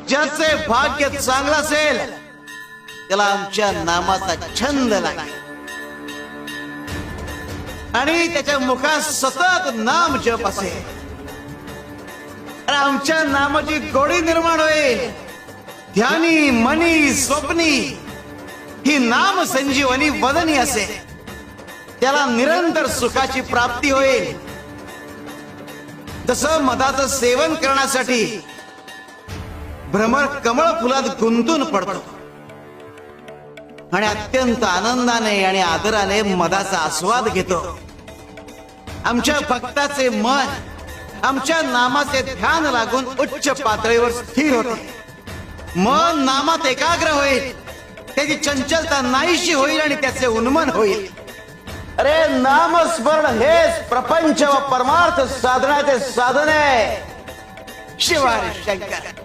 ज्याचे भाग्य चांगलं असेल त्याला आमच्या नामाचा छंद लागेल आणि त्याच्या मुखात सतत नाम जप असेल. आमच्या नामाची गोडी निर्माण होईल. ध्यानी मनी स्वप्नी ही नाम संजीवनी वदनी असेल. त्याला निरंतर सुखाची प्राप्ती होईल. तसं मधाचं सेवन करण्यासाठी भ्रमर कमळ फुलात गुंतून पडतो आणि अत्यंत आनंदाने आणि आदराने मधाचा आस्वाद घेतो. आमच्या भक्ताचे मन आमच्या नामाचे ध्यान लागून उच्च पातळीवर स्थिर होते. मन नामात एकाग्र होईल. त्याची चंचलता नाहीशी होईल आणि त्याचे उन्मन होईल. अरे नामस्मरण हेच प्रपंच व परमार्थ साधनाचे साधन आहे. शिवाय शंकर.